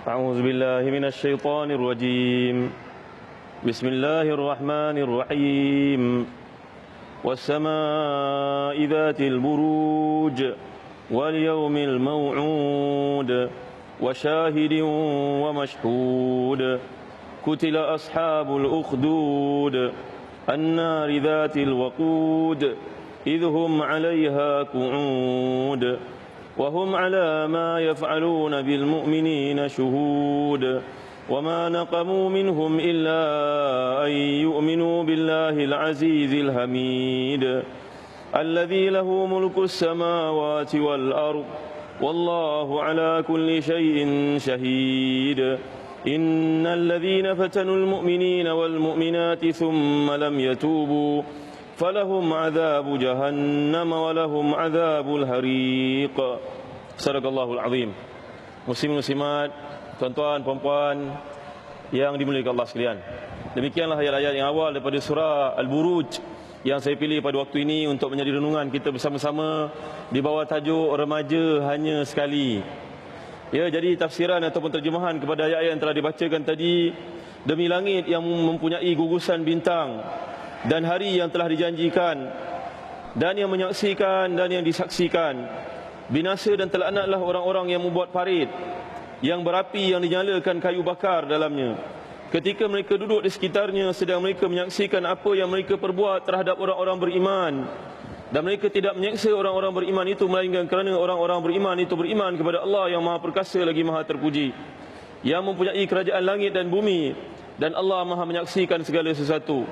أعوذ بالله من الشيطان الرجيم. بسم الله الرحمن الرحيم. والسماء ذات البروج واليوم الموعود وشاهد ومشهود قتل أصحاب الأخدود النار ذات الوقود إذ هم عليها قعود وهم على ما يفعلون بالمؤمنين شهود وما نقموا منهم إلا أن يؤمنوا بالله العزيز الحميد الذي له ملك السماوات والأرض والله على كل شيء شهيد إن الذين فتنوا المؤمنين والمؤمنات ثم لم يتوبوا فلهم عذاب جهنم ولهم عذاب الحريق. Sadaqallahul azim. Muslimin muslimat, tuan-tuan, puan-puan yang dimuliakan Allah sekalian. Demikianlah ayat-ayat yang awal daripada surah Al-Buruj yang saya pilih pada waktu ini untuk menjadi renungan kita bersama-sama di bawah tajuk Remaja Hanya Sekali. Ya, jadi tafsiran ataupun terjemahan kepada ayat-ayat yang telah dibacakan tadi. Demi langit yang mempunyai gugusan bintang dan hari yang telah dijanjikan dan yang menyaksikan dan yang disaksikan, binasa dan terlaknatlah orang-orang yang membuat parit yang berapi yang dinyalakan kayu bakar dalamnya ketika mereka duduk di sekitarnya sedang mereka menyaksikan apa yang mereka perbuat terhadap orang-orang beriman, dan mereka tidak menyeksa orang-orang beriman itu melainkan kerana orang-orang beriman itu beriman kepada Allah yang Maha Perkasa lagi Maha Terpuji, yang mempunyai kerajaan langit dan bumi, dan Allah Maha menyaksikan segala sesuatu.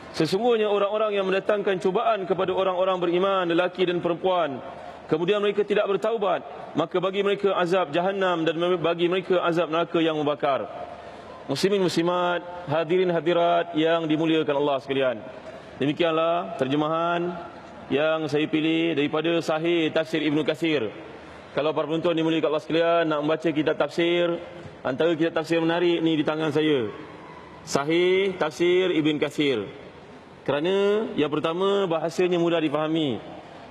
Sesungguhnya orang-orang yang mendatangkan cubaan kepada orang-orang beriman, lelaki dan perempuan, kemudian mereka tidak bertaubat, maka bagi mereka azab Jahannam dan bagi mereka azab neraka yang membakar. Muslimin muslimat, hadirin hadirat yang dimuliakan Allah sekalian. Demikianlah terjemahan yang saya pilih daripada Sahih Tafsir Ibnu Katsir. Kalau para penonton dimuliakan Allah sekalian nak membaca kitab tafsir, antara kitab tafsir menarik ni di tangan saya, Sahih Tafsir Ibnu Katsir. Kerana yang pertama bahasanya mudah difahami,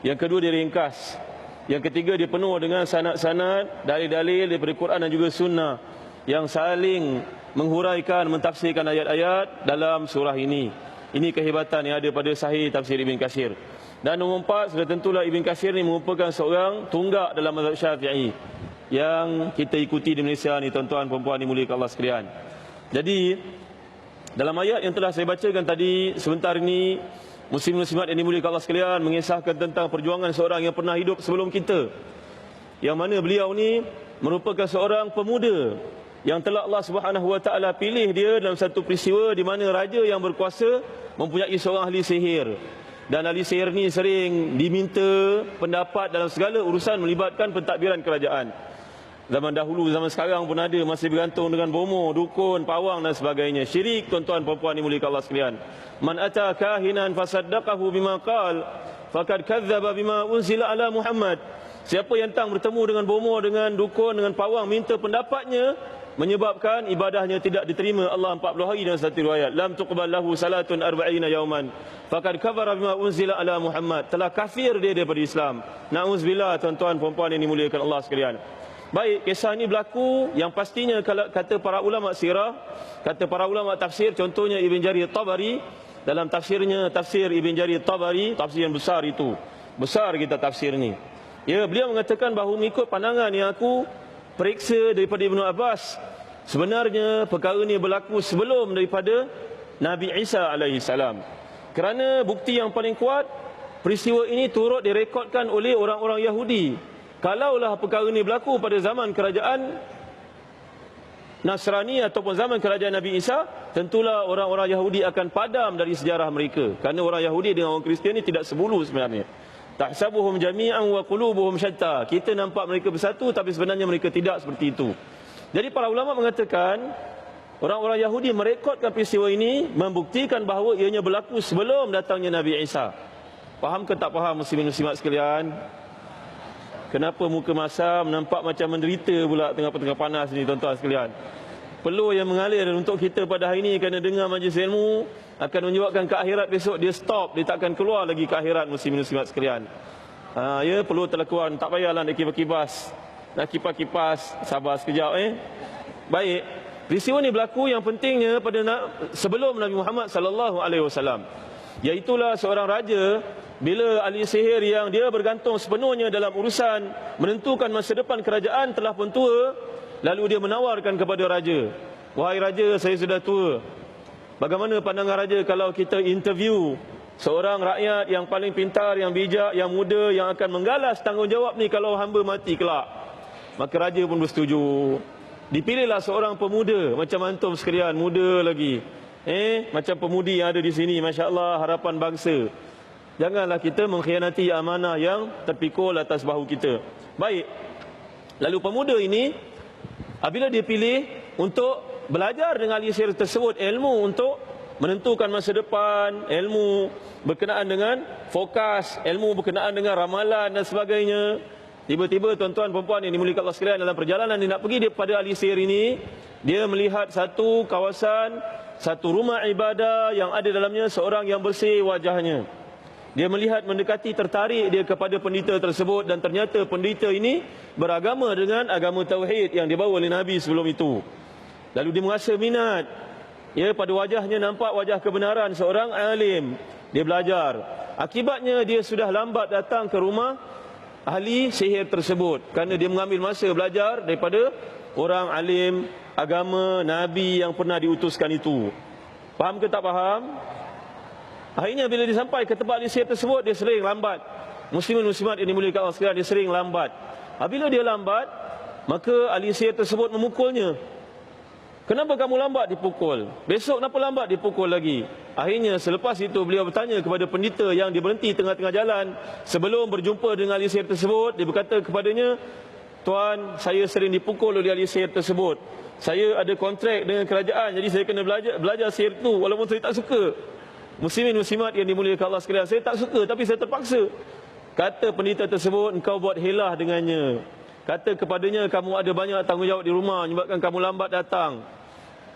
yang kedua dia ringkas, yang ketiga dia penuh dengan sanad-sanad, dalil-dalil daripada Quran dan juga sunnah yang saling menghuraikan, mentafsirkan ayat-ayat dalam surah ini. Ini kehebatan yang ada pada Sahih Tafsir Ibn Katsir. Dan nombor 4, sudah tentulah Ibn Katsir ni merupakan seorang tunggak dalam mazhab Syafi'i yang kita ikuti di Malaysia ni, tuan-tuan puan-puan dimuliakan Allah sekalian. Jadi dalam ayat yang telah saya bacakan tadi sebentar ini, muslim muslimat yang dimuliakan Allah sekalian, mengisahkan tentang perjuangan seorang yang pernah hidup sebelum kita, yang mana beliau ni merupakan seorang pemuda yang telah Allah Subhanahu Wa Taala pilih dia dalam satu peristiwa di mana raja yang berkuasa mempunyai seorang ahli sihir, dan ahli sihir ni sering diminta pendapat dalam segala urusan melibatkan pentadbiran kerajaan. Zaman dahulu, zaman sekarang pun ada, masih bergantung dengan bomo, dukun, pawang dan sebagainya. Syirik, tuan-tuan puan-puan dimuliakan Allah sekalian. Man ata kahinan fasaddaqahu bima qal faqad kadzdzaba bima unzila ala Muhammad. Siapa yang datang bertemu dengan bomo, dengan dukun, dengan pawang, minta pendapatnya, menyebabkan ibadahnya tidak diterima Allah 40 hari dalam satu riwayat. Lam tuqbal lahu salatun 40 yauman faqad kafara bima unzila ala Muhammad. Telah kafir dia daripada Islam. Nauzubillah, tuan-tuan puan-puan yang dimuliakan Allah sekalian. Baik, kisah ini berlaku yang pastinya kalau kata para ulama sirah, kata para ulama tafsir, contohnya Ibn Jarir Tabari dalam tafsirnya, Tafsir Ibn Jarir Tabari, tafsir yang besar itu. Besar kita tafsir ni. Ya, beliau mengatakan bahawa mengikut pandangan yang aku periksa daripada Ibnu Abbas, sebenarnya perkara ini berlaku sebelum daripada Nabi Isa alaihissalam. Kerana bukti yang paling kuat, peristiwa ini turut direkodkan oleh orang-orang Yahudi. Kalaulah perkara ini berlaku pada zaman kerajaan Nasrani ataupun zaman kerajaan Nabi Isa, tentulah orang-orang Yahudi akan padam dari sejarah mereka. Kerana orang Yahudi dengan orang Kristian ini tidak sebulu sebenarnya. Tahsabuhum jami'an wa qulubuhum syatta. Kita nampak mereka bersatu tapi sebenarnya mereka tidak seperti itu. Jadi para ulama mengatakan orang-orang Yahudi merekodkan peristiwa ini membuktikan bahawa ianya berlaku sebelum datangnya Nabi Isa. Faham ke tak faham muslimin muslimat sekalian? Kenapa muka masam nampak macam menderita pula tengah panas ni, tuan-tuan sekalian? Peluh yang mengalir untuk kita pada hari ini kerana dengar majlis ilmu akan menyebabkan ke akhirat besok dia stop, dia takkan keluar lagi ke akhirat, muslimin muslimat sekalian. Ya, peluh telah keluar, tak payahlah nak kipas-kipas. Nak kipas-kipas, sabar sekejap Baik, peristiwa ni berlaku yang pentingnya pada sebelum Nabi Muhammad sallallahu alaihi wasallam. Iaitulah seorang raja bila ahli sihir yang dia bergantung sepenuhnya dalam urusan menentukan masa depan kerajaan telah pun tua, lalu dia menawarkan kepada raja, "Wahai raja, saya sudah tua. Bagaimana pandangan raja kalau kita interview seorang rakyat yang paling pintar, yang bijak, yang muda, yang akan menggalas tanggungjawab ni kalau hamba mati kelak?" Maka raja pun bersetuju. Dipilihlah seorang pemuda macam antum sekalian, muda lagi. Macam pemudi yang ada di sini, masya-Allah, harapan bangsa. Janganlah kita mengkhianati amanah yang terpikul atas bahu kita. Baik. Lalu pemuda ini apabila dia pilih untuk belajar dengan ahli sihir tersebut ilmu untuk menentukan masa depan, ilmu berkenaan dengan fokus, ilmu berkenaan dengan ramalan dan sebagainya. Tiba-tiba tuan-tuan perempuan yang dimuliakan Allah sekalian, dalam perjalanan dia nak pergi daripada ahli sihir ini, dia melihat satu kawasan, satu rumah ibadah yang ada dalamnya seorang yang bersih wajahnya. Dia melihat, mendekati, tertarik dia kepada pendeta tersebut, dan ternyata pendeta ini beragama dengan agama tauhid yang dibawa oleh Nabi sebelum itu. Lalu dia merasa minat. Ya, pada wajahnya nampak wajah kebenaran seorang alim. Dia belajar. Akibatnya dia sudah lambat datang ke rumah ahli sihir tersebut kerana dia mengambil masa belajar daripada orang alim agama Nabi yang pernah diutuskan itu. Faham ke tak faham? Akhirnya bila dia sampai ke tempat ahli sihir tersebut, dia sering lambat. Muslimin muslimat yang dimuliakan Allah sekalian, dia sering lambat. Apabila dia lambat, maka ahli sihir tersebut memukulnya. "Kenapa kamu lambat?" Dipukul. "Besok kenapa lambat?" Dipukul lagi. Akhirnya selepas itu beliau bertanya kepada pendeta yang dia berhenti tengah-tengah jalan sebelum berjumpa dengan ahli sihir tersebut. Dia berkata kepadanya, "Tuan, saya sering dipukul oleh ahli sihir tersebut. Saya ada kontrak dengan kerajaan, jadi saya kena belajar sihir itu walaupun saya tak suka." Muslimin muslimat yang dimuliakan Allah sekalian, saya tak suka tapi saya terpaksa. Kata pendeta tersebut, "Engkau buat helah dengannya. Kata kepadanya, kamu ada banyak tanggungjawab di rumah menyebabkan kamu lambat datang."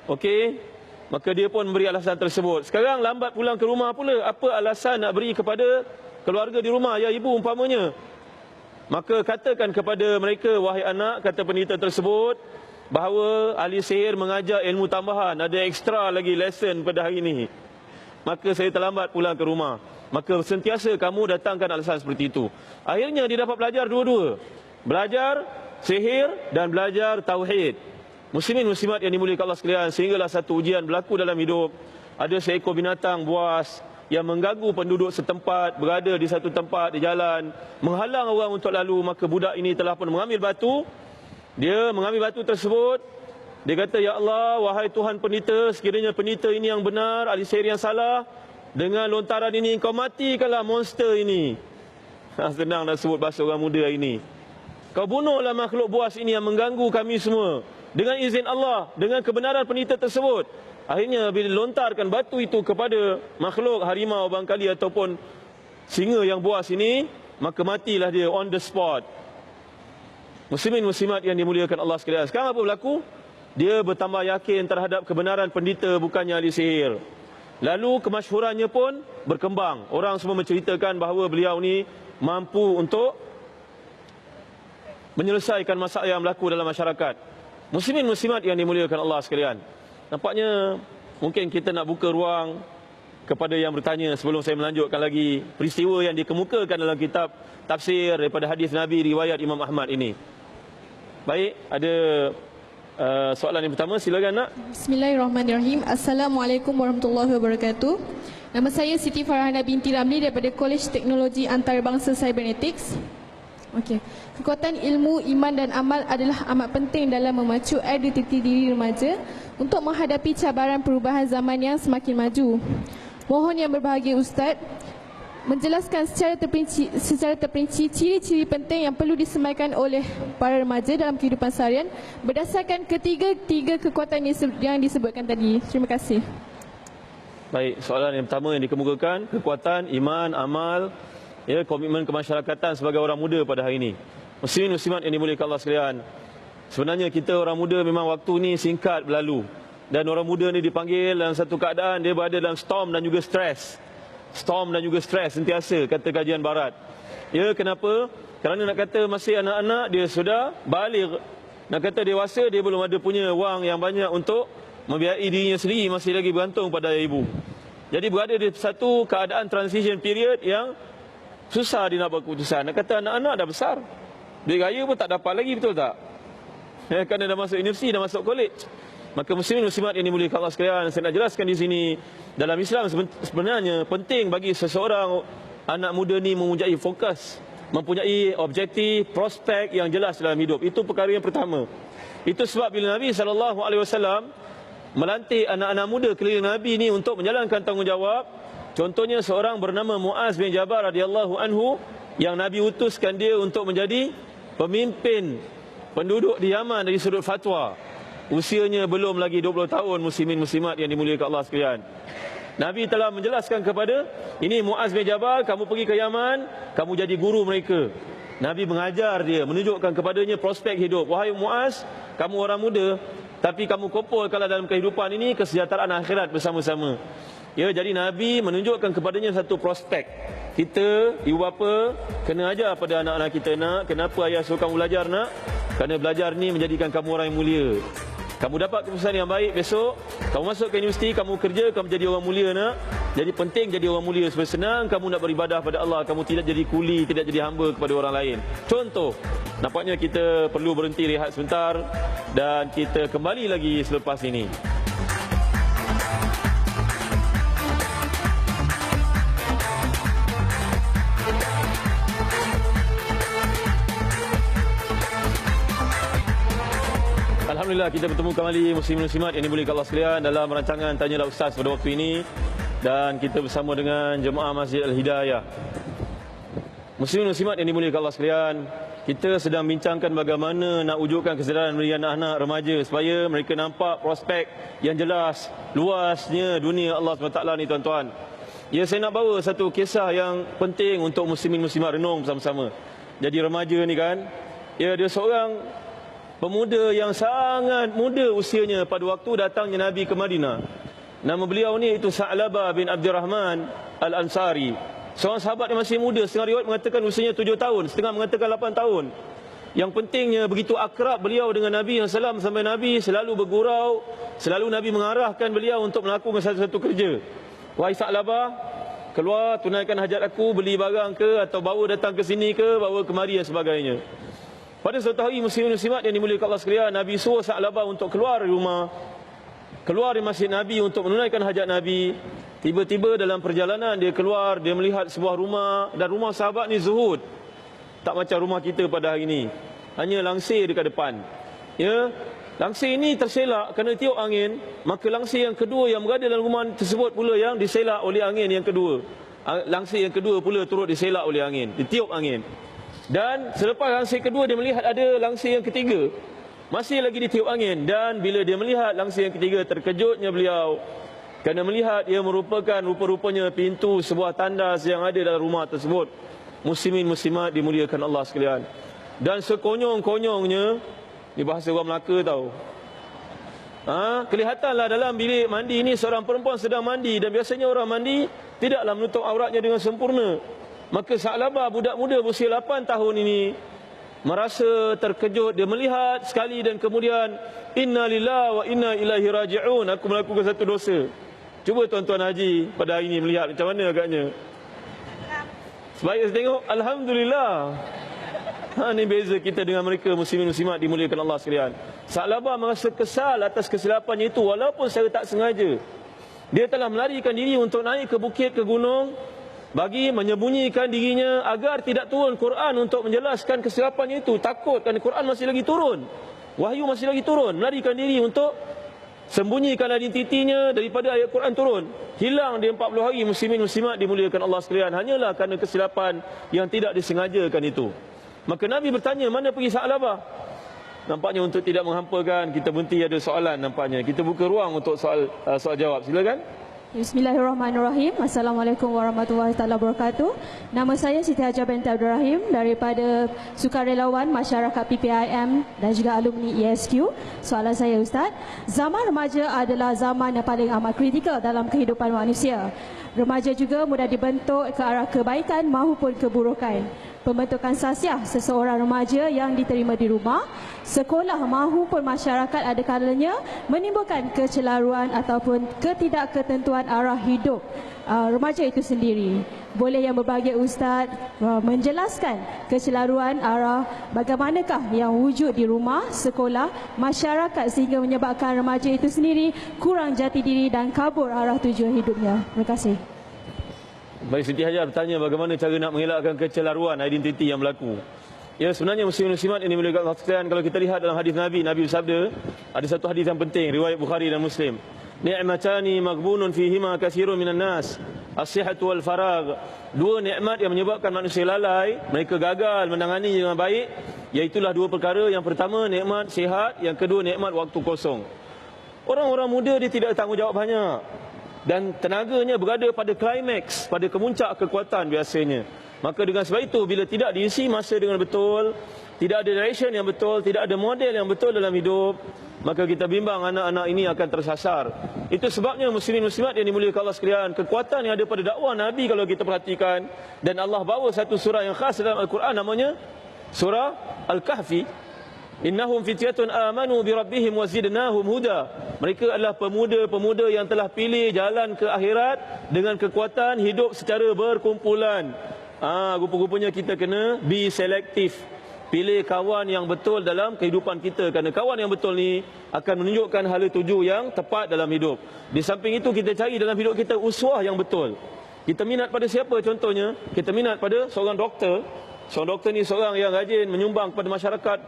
Okey, maka dia pun memberi alasan tersebut. Sekarang lambat pulang ke rumah pula, apa alasan nak beri kepada keluarga di rumah, ya ibu umpamanya? Maka katakan kepada mereka, "Wahai anak," kata pendeta tersebut, "bahawa ahli sihir mengajar ilmu tambahan, ada ekstra lagi lesson pada hari ini. Maka saya terlambat pulang ke rumah." Maka sentiasa kamu datangkan alasan seperti itu. Akhirnya dia dapat belajar dua-dua. Belajar sihir dan belajar tauhid. Muslimin muslimat yang dimuliakan Allah sekalian, sehinggalah satu ujian berlaku dalam hidup. Ada seekor binatang buas yang mengganggu penduduk setempat, berada di satu tempat di jalan, menghalang orang untuk lalu. Maka budak ini telah pun mengambil batu. Dia mengambil batu tersebut. Dia kata, "Ya Allah, wahai Tuhan pendeta, sekiranya pendeta ini yang benar, ahli sihir yang salah, dengan lontaran ini kau matikanlah monster ini." Senang nak sebut bahasa orang muda ini. "Kau bunuhlah makhluk buas ini yang mengganggu kami semua. Dengan izin Allah, dengan kebenaran pendeta tersebut." Akhirnya bila lontarkan batu itu kepada makhluk harimau barangkali ataupun singa yang buas ini, maka matilah dia on the spot. Muslimin muslimat yang dimuliakan Allah sekalian, sekarang apa berlaku? Dia bertambah yakin terhadap kebenaran pendeta bukannya ahli sihir. Lalu kemasyhurannya pun berkembang. Orang semua menceritakan bahawa beliau ni mampu untuk menyelesaikan masalah yang berlaku dalam masyarakat. Muslimin muslimat yang dimuliakan Allah sekalian, nampaknya mungkin kita nak buka ruang kepada yang bertanya sebelum saya melanjutkan lagi peristiwa yang dikemukakan dalam kitab tafsir daripada hadis Nabi riwayat Imam Ahmad ini. Baik, ada soalan yang pertama, silakan nak. Bismillahirrahmanirrahim. Assalamualaikum warahmatullahi wabarakatuh. Nama saya Siti Farhana binti Ramli daripada Kolej Teknologi Antarabangsa Cybernetics. Okey. Kekuatan ilmu, iman dan amal adalah amat penting dalam memacu identiti diri remaja untuk menghadapi cabaran perubahan zaman yang semakin maju. Mohon yang berbahagia Ustaz menjelaskan secara terperinci ciri-ciri penting yang perlu disemaikan oleh para remaja dalam kehidupan seharian berdasarkan ketiga kekuatan yang disebutkan tadi. Terima kasih. Baik, soalan yang pertama yang dikemukakan, kekuatan iman, amal, ya, komitmen kemasyarakatan sebagai orang muda pada hari ini. Muslimin muslimat yang dimuliakan Allah sekalian, sebenarnya kita orang muda memang waktu ni singkat berlalu, dan orang muda ni dipanggil dalam satu keadaan dia berada dalam storm dan juga stres. Storm dan juga stres sentiasa, kata kajian barat. Ya, kenapa? Kerana nak kata masih anak-anak, dia sudah baligh, Nak kata dewasa, dia belum ada punya wang yang banyak untuk membiayai dirinya sendiri, masih lagi bergantung pada ibu. Jadi berada di satu keadaan transition period yang susah dia nak buat keputusan. Nak kata anak-anak dah besar, duit raya pun tak dapat lagi, betul tak? Kerana dah masuk universiti, dah masuk college. Maka muslimin muslimat yang dimuliakan Allah sekalian, saya nak jelaskan di sini, dalam Islam sebenarnya penting bagi seseorang anak muda ni mempunyai fokus, mempunyai objektif, prospek yang jelas dalam hidup. Itu perkara yang pertama. Itu sebab bila Nabi SAW melantik anak-anak muda keliling Nabi ni untuk menjalankan tanggungjawab. Contohnya seorang bernama Muaz bin Jabal radhiyallahu anhu, yang Nabi utuskan dia untuk menjadi pemimpin penduduk di Yaman dari sudut fatwa. Usianya belum lagi 20 tahun, muslimin muslimat yang dimuliakan Allah sekalian. Nabi telah menjelaskan kepada, ini Muaz bin Jabal, kamu pergi ke Yaman, kamu jadi guru mereka. Nabi mengajar dia, menunjukkan kepadanya prospek hidup. Wahai Muaz, kamu orang muda, tapi kamu kumpulkanlah dalam kehidupan ini kesejahteraan akhirat bersama-sama. Ya, jadi Nabi menunjukkan kepadanya satu prospek. Kita, ibu bapa, kena ajar pada anak-anak kita, nak, kenapa ayah suruh kamu belajar, nak? Kerana belajar ni menjadikan kamu orang yang mulia. Kamu dapat keputusan yang baik besok, kamu masuk ke universiti, kamu kerja, kamu jadi orang mulia, nak. Jadi penting jadi orang mulia supaya senang kamu nak beribadah pada Allah, kamu tidak jadi kuli, tidak jadi hamba kepada orang lain. Contoh, nampaknya kita perlu berhenti rehat sebentar dan kita kembali lagi selepas ini. Alhamdulillah, kita bertemu kembali muslimin muslimat yang dimuliakan Allah sekalian dalam rancangan Tanyalah Ustaz pada waktu ini, dan kita bersama dengan jemaah Masjid Al-Hidayah. Muslimin muslimat yang dimuliakan Allah sekalian, kita sedang bincangkan bagaimana nak wujudkan kesedaran bagi anak-anak remaja supaya mereka nampak prospek yang jelas, luasnya dunia Allah SWT ni, tuan-tuan. Ya, saya nak bawa satu kisah yang penting untuk muslimin muslimat renung bersama-sama. Jadi remaja ni kan, ya, dia seorang pemuda yang sangat muda usianya pada waktu datangnya Nabi ke Madinah. Nama beliau ni itu Sa'labah bin Abdurrahman Al-Ansari. Seorang sahabat yang masih muda, setengah riwayat mengatakan usianya 7 tahun, setengah mengatakan 8 tahun. Yang pentingnya begitu akrab beliau dengan Nabi SAW, sampai Nabi selalu bergurau, selalu Nabi mengarahkan beliau untuk melakukan satu-satu kerja. Wahai Sa'labah, keluar tunaikan hajat aku, beli barang ke, atau bawa datang ke sini ke, bawa kemari dan sebagainya. Pada suatu hari, muslimin muslimat yang dimuliakan Allah sekalian, Nabi suruh Sa'labah untuk keluar dari rumah, keluar dari masjid Nabi untuk menunaikan hajat Nabi. Tiba-tiba dalam perjalanan dia keluar, dia melihat sebuah rumah, dan rumah sahabat ni zuhud. Tak macam rumah kita pada hari ini, hanya langsir dekat depan. Ya, langsir ini terselak kerana tiup angin, maka langsir yang kedua yang berada dalam rumah tersebut pula yang diselak oleh angin yang kedua. Langsir yang kedua pula turut diselak oleh angin, ditiup angin. Dan selepas langsir kedua, dia melihat ada langsir yang ketiga, masih lagi ditiup angin. Dan bila dia melihat langsir yang ketiga, terkejutnya beliau kerana melihat ia merupakan rupa-rupanya pintu sebuah tandas yang ada dalam rumah tersebut. Muslimin muslimat dimuliakan Allah sekalian. Dan sekonyong-konyongnya, di bahasa orang Melaka tahu, kelihatanlah dalam bilik mandi ini seorang perempuan sedang mandi, dan biasanya orang mandi tidaklah menutup auratnya dengan sempurna. Maka Sa'labah, budak muda berusia 8 tahun ini, merasa terkejut. Dia melihat sekali dan kemudian, inna lillahi wa inna ilaihi raji'un, aku melakukan satu dosa. Cuba tuan-tuan haji pada hari ini melihat macam mana agaknya. Sebaik saya tengok, alhamdulillah. Ini beza kita dengan mereka, muslimin muslimat dimuliakan Allah sekalian. Sa'labah merasa kesal atas kesilapannya itu, walaupun secara tak sengaja. Dia telah melarikan diri untuk naik ke bukit, ke gunung, bagi menyembunyikan dirinya agar tidak turun Quran untuk menjelaskan kesilapannya itu. Takut kerana Quran masih lagi turun, wahyu masih lagi turun. Melarikan diri untuk sembunyikan identitinya daripada ayat Quran turun. Hilang dia 40 hari, muslimin muslimat dimuliakan Allah sekalian, hanyalah kerana kesilapan yang tidak disengajakan itu. Maka Nabi bertanya, mana pergi Sa'labah? Nampaknya untuk tidak menghampakan, kita berhenti ada soalan nampaknya. Kita buka ruang untuk soal jawab. Silakan. Bismillahirrahmanirrahim. Assalamualaikum warahmatullahi wabarakatuh. Nama saya Siti Hajah binti Abdul Rahim daripada Sukarelawan Masyarakat PPIM dan juga alumni ESQ. Soalan saya, Ustaz, zaman remaja adalah zaman yang paling amat kritikal dalam kehidupan manusia. Remaja juga mudah dibentuk ke arah kebaikan maupun keburukan. pembentukan sasiah seseorang remaja yang diterima di rumah, sekolah maupun masyarakat ada kalanya menimbulkan kecelaruan ataupun ketidakketentuan arah hidup remaja itu sendiri. Boleh yang berbahagia Ustaz menjelaskan kecelaruan arah bagaimanakah yang wujud di rumah, sekolah, masyarakat sehingga menyebabkan remaja itu sendiri kurang jati diri dan kabur arah tujuan hidupnya. Terima kasih. Baik, Siti Hajar bertanya bagaimana cara nak mengelakkan kecelaruan identiti yang berlaku. Ya, sebenarnya muslim-muslimat ini boleh katakan, kalau kita lihat dalam hadis Nabi bersabda, ada satu hadis yang penting riwayat Bukhari dan Muslim. Ni'matani maghbunun fihima katsirun minan nas, as-sihhatu wal faragh. Dua nikmat yang menyebabkan manusia lalai, mereka gagal menangani dengan baik, iaitulah dua perkara. Yang pertama nikmat sihat, yang kedua nikmat waktu kosong. Orang-orang muda dia tidak tanggungjawab banyak dan tenaganya berada pada klimaks, pada kemuncak kekuatan biasanya. Maka dengan sebab itu, bila tidak diisi masa dengan betul, tidak ada direction yang betul, tidak ada model yang betul dalam hidup, maka kita bimbang anak-anak ini akan tersasar. Itu sebabnya muslimin-muslimat yang dimuliakan Allah sekalian, kekuatan yang ada pada dakwah Nabi kalau kita perhatikan, dan Allah bawa satu surah yang khas dalam Al-Quran, namanya surah Al-Kahfi. Innahum fityatun amanu bi rabbihim wazidnahum huda. Mereka adalah pemuda-pemuda yang telah pilih jalan ke akhirat dengan kekuatan hidup secara berkumpulan. Rupa-rupanya kita kena be selektif. Pilih kawan yang betul dalam kehidupan kita, kerana kawan yang betul ni akan menunjukkan hala tuju yang tepat dalam hidup. Di samping itu, kita cari dalam hidup kita uswah yang betul. Kita minat pada siapa contohnya? Kita minat pada seorang doktor. Seorang doktor ni seorang yang rajin menyumbang kepada masyarakat,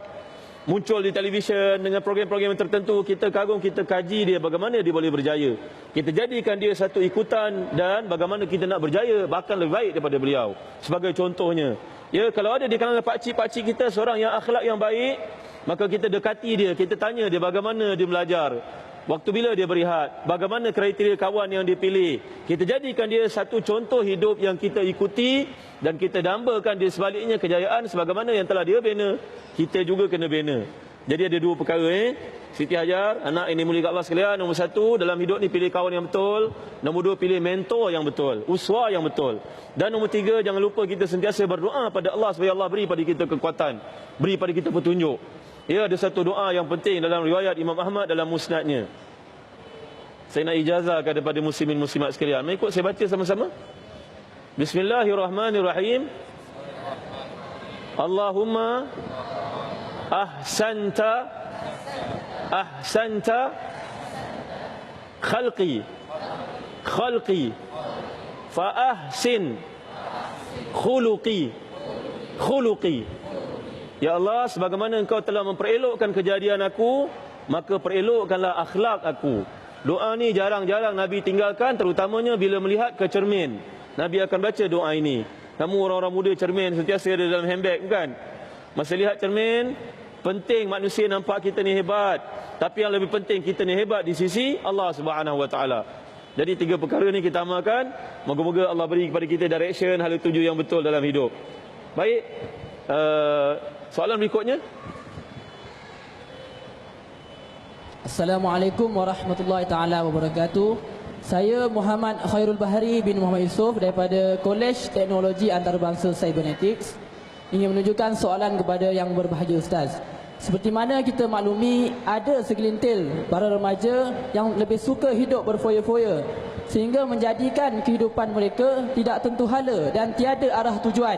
muncul di televisyen dengan program-program tertentu. Kita kagum, kita kaji dia bagaimana dia boleh berjaya. Kita jadikan dia satu ikutan dan bagaimana kita nak berjaya bahkan lebih baik daripada beliau. Sebagai contohnya, ya, kalau ada di kalangan pakcik-pakcik kita seorang yang akhlak yang baik, maka kita dekati dia, kita tanya dia bagaimana dia belajar, waktu bila dia berehat, bagaimana kriteria kawan yang dipilih. Kita jadikan dia satu contoh hidup yang kita ikuti dan kita dambakan dia sebaliknya kejayaan sebagaimana yang telah dia bina, kita juga kena bina. Jadi ada dua perkara Siti Hajar, anak ini mulia Allah sekalian. Nombor satu, dalam hidup ni pilih kawan yang betul. Nombor dua, pilih mentor yang betul, uswah yang betul. Dan nombor tiga, jangan lupa kita sentiasa berdoa pada Allah supaya Allah beri pada kita kekuatan, beri pada kita petunjuk. Ya, ada satu doa yang penting dalam riwayat Imam Ahmad dalam musnadnya. Saya nak ijazahkan kepada muslimin muslimat sekalian. Mari ikut saya baca sama-sama. Bismillahirrahmanirrahim. Allahumma ahsanta khalqi fa ahsin khuluqi. Ya Allah, sebagaimana Engkau telah memperelokkan kejadian aku, maka perelokkanlah akhlak aku. Doa ni jarang-jarang Nabi tinggalkan, terutamanya bila melihat ke cermin. Nabi akan baca doa ini. Kamu orang-orang muda, cermin sentiasa ada dalam handbag, bukan? Masa lihat cermin, penting manusia nampak kita ni hebat, tapi yang lebih penting kita ni hebat di sisi Allah Subhanahu Wa Taala. Jadi tiga perkara ni kita amalkan. Moga-moga Allah beri kepada kita direction, hala tuju yang betul dalam hidup. Baik, soalan berikutnya. Assalamualaikum warahmatullahi taala wabarakatuh. Saya Muhammad Khairul Bahari bin Muhammad Yusof daripada Kolej Teknologi Antarabangsa Cybernetics. Ingin menunjukkan soalan kepada yang berbahagia Ustaz. Seperti mana kita maklumi, ada segelintir para remaja yang lebih suka hidup berfoya-foya sehingga menjadikan kehidupan mereka tidak tentu hala dan tiada arah tujuan.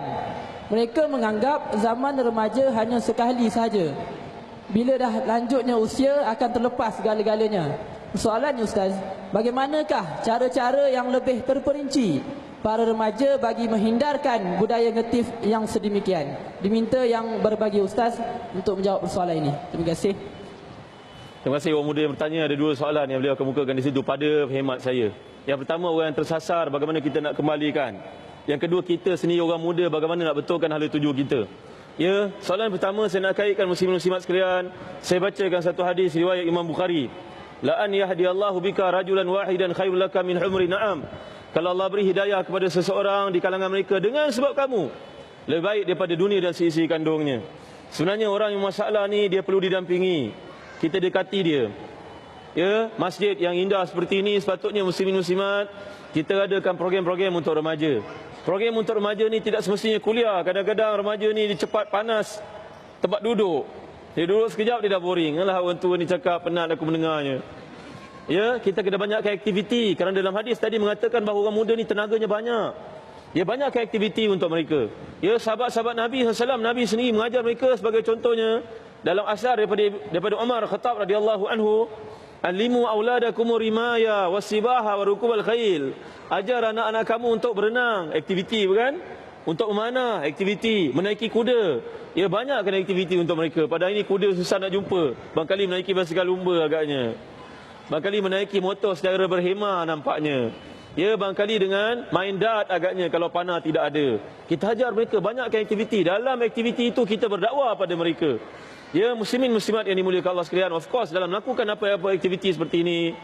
Mereka menganggap zaman remaja hanya sekali sahaja. Bila dah lanjutnya usia akan terlepas segala-galanya. Soalannya Ustaz, bagaimanakah cara-cara yang lebih terperinci para remaja bagi menghindarkan budaya negatif yang sedemikian? Diminta yang berbagi Ustaz untuk menjawab soalan ini. Terima kasih. Terima kasih orang muda yang bertanya. Ada dua soalan yang beliau kemukakan di situ pada hemat saya. Yang pertama, orang yang tersasar, bagaimana kita nak kembalikan. Yang kedua, kita sendiri orang muda, bagaimana nak betulkan hala tuju kita. Ya, soalan pertama saya nak kaitkan muslimin-muslimat sekalian. Saya bacakan satu hadis riwayat Imam Bukhari. La an yahdiyallahu bika rajulan wahidan khairul laka min humri na'am. Kalau Allah beri hidayah kepada seseorang di kalangan mereka dengan sebab kamu, lebih baik daripada dunia dan seisi kandungnya. Sebenarnya orang yang masalah ni dia perlu didampingi. Kita dekati dia. Ya, masjid yang indah seperti ini sepatutnya muslimin muslimat kita adakan program-program untuk remaja. Program untuk remaja ni tidak semestinya kuliah. Kadang-kadang remaja ni dia cepat panas tempat duduk. Dia duduk sekejap dia dah boring. Alah orang tua ni cakap penat aku mendengarnya. Ya, kita kena banyakkan aktiviti. Kerana dalam hadis tadi mengatakan bahawa orang muda ni tenaganya banyak. Ya, banyakkan aktiviti untuk mereka. Ya, sahabat-sahabat Nabi SAW, Nabi sendiri mengajar mereka sebagai contohnya dalam asar daripada Umar Khattab radhiyallahu anhu, alimu auladakum rimaya wasibaha wa rukubal khail. Ajar anak-anak kamu untuk berenang, aktiviti bukan? Untuk memanah, aktiviti, menaiki kuda. Ya, banyakkan aktiviti untuk mereka. Pada ini kuda susah nak jumpa. Barangkali menaiki basikal lumba agaknya. Barangkali menaiki motor secara berhemah nampaknya. Ya, barangkali dengan main dart agaknya kalau panah tidak ada. Kita ajar mereka banyakkan aktiviti. Dalam aktiviti itu kita berdakwah pada mereka. Ya, muslimin muslimat yang dimuliakan Allah sekalian, of course dalam melakukan apa-apa aktiviti seperti ini,